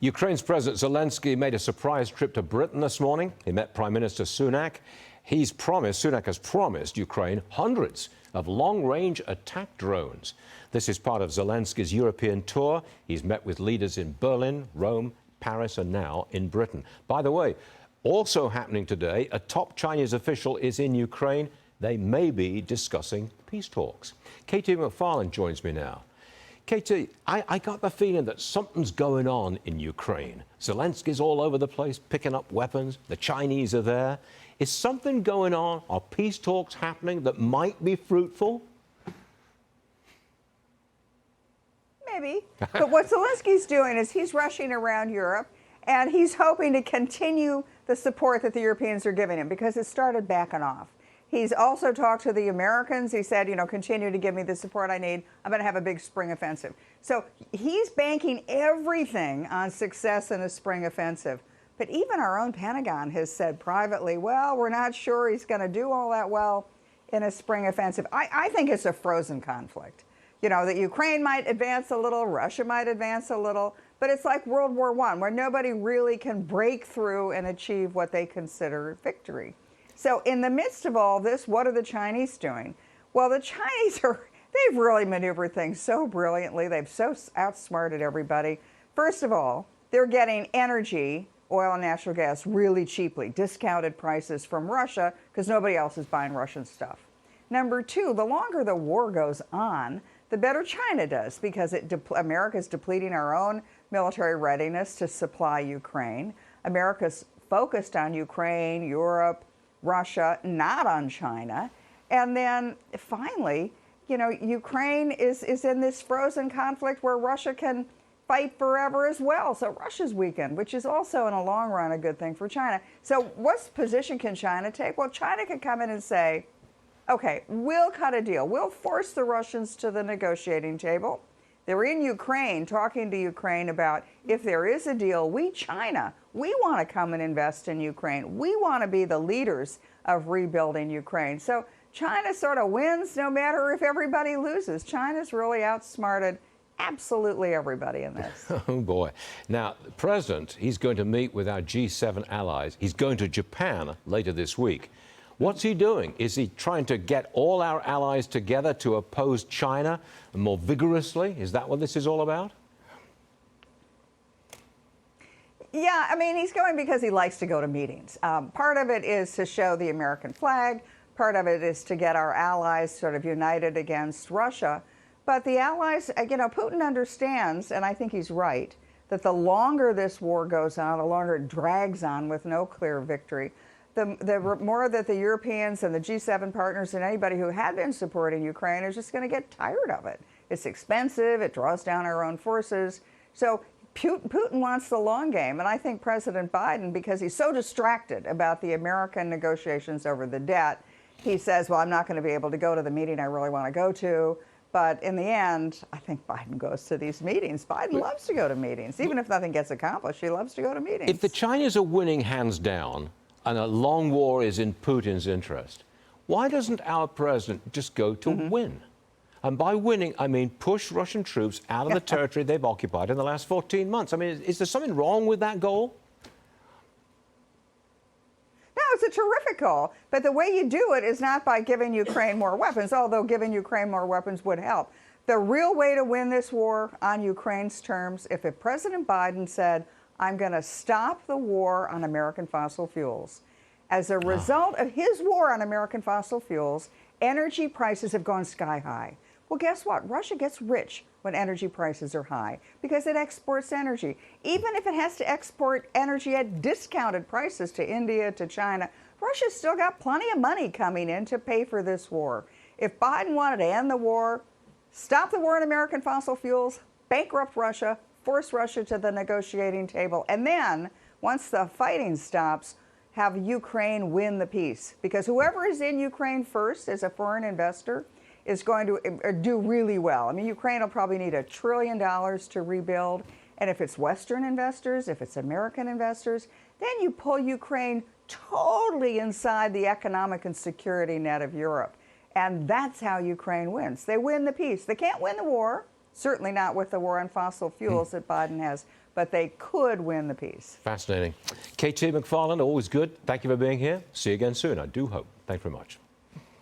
Ukraine's President Zelensky made a surprise trip to Britain this morning. He met Prime Minister Sunak. Sunak has promised Ukraine hundreds of long-range attack drones. This is part of Zelensky's European tour. He's met with leaders in Berlin, Rome, Paris, and now in Britain. By the way, also happening today, a top Chinese official is in Ukraine. They may be discussing peace talks. Katie McFarland joins me now. Katie, I got the feeling that something's going on in Ukraine. Zelensky's all over the place picking up weapons. The Chinese are there. Is something going on? Are peace talks happening that might be fruitful? Maybe. But what Zelensky's doing is he's rushing around Europe, and he's hoping to continue the support that the Europeans are giving him because it started backing off. He's also talked to the Americans. He said, continue to give me the support I need. I'm going to have a big spring offensive. So he's banking everything on success in a spring offensive. But even our own Pentagon has said privately, well, we're not sure he's going to do all that well in a spring offensive. I think it's a frozen conflict. That Ukraine might advance a little, Russia might advance a little, but it's like World War I, where nobody really can break through and achieve what they consider victory. So in the midst of all this, what are the Chinese doing? Well, the Chinese they've really maneuvered things so brilliantly. They've so outsmarted everybody. First of all, they're getting energy, oil and natural gas, really cheaply, discounted prices from Russia because nobody else is buying Russian stuff. Number two, the longer the war goes on, the better China does because America's depleting our own military readiness to supply Ukraine. America's focused on Ukraine, Europe, Russia, not on China. And then finally, Ukraine is in this frozen conflict where Russia can fight forever as well. So Russia's weakened, which is also in a long run a good thing for China. So what position can China take? Well, China can come in and say, okay, we'll cut a deal. We'll force the Russians to the negotiating table. They're in Ukraine, talking to Ukraine about if there is a deal, China, we want to come and invest in Ukraine. We want to be the leaders of rebuilding Ukraine. So China sort of wins no matter if everybody loses. China's really outsmarted absolutely everybody in this. Oh, boy. Now, the president, he's going to meet with our G7 allies. He's going to Japan later this week. What's he doing? Is he trying to get all our allies together to oppose China more vigorously? Is that what this is all about? Yeah, I mean, he's going because he likes to go to meetings. Part of it is to show the American flag. Part of it is to get our allies sort of united against Russia. But the allies, Putin understands, and I think he's right, that the longer this war goes on, the longer it drags on with no clear victory, the more that the Europeans and the G7 partners and anybody who had been supporting Ukraine is just going to get tired of it. It's expensive. It draws down our own forces. So Putin wants the long game. And I think President Biden, because he's so distracted about the American negotiations over the debt, he says, well, I'm not going to be able to go to the meeting I really want to go to. But in the end, I think Biden goes to these meetings. Biden loves to go to meetings. Even if nothing gets accomplished, he loves to go to meetings. If the Chinese are winning hands down, and a long war is in Putin's interest, why doesn't our president just go to win? And by winning, I mean push Russian troops out of the territory they've occupied in the last 14 months. I mean, is there something wrong with that goal? No, it's a terrific goal. But the way you do it is not by giving Ukraine more weapons, although giving Ukraine more weapons would help. The real way to win this war on Ukraine's terms, if President Biden said, I'm going to stop the war on American fossil fuels. As a result of his war on American fossil fuels, energy prices have gone sky high. Well, guess what? Russia gets rich when energy prices are high because it exports energy. Even if it has to export energy at discounted prices to India, to China, Russia's still got plenty of money coming in to pay for this war. If Biden wanted to end the war, stop the war on American fossil fuels, bankrupt Russia, force Russia to the negotiating table, and then, once the fighting stops, have Ukraine win the peace. Because whoever is in Ukraine first as a foreign investor is going to do really well. I mean, Ukraine will probably need $1 trillion to rebuild. And if it's Western investors, if it's American investors, then you pull Ukraine totally inside the economic and security net of Europe. And that's how Ukraine wins. They win the peace. They can't win the war. Certainly not with the war on fossil fuels that Biden has but they could win the peace. Fascinating. KT McFarland, always good. Thank you for being here. See you again soon, I do hope. Thanks very much.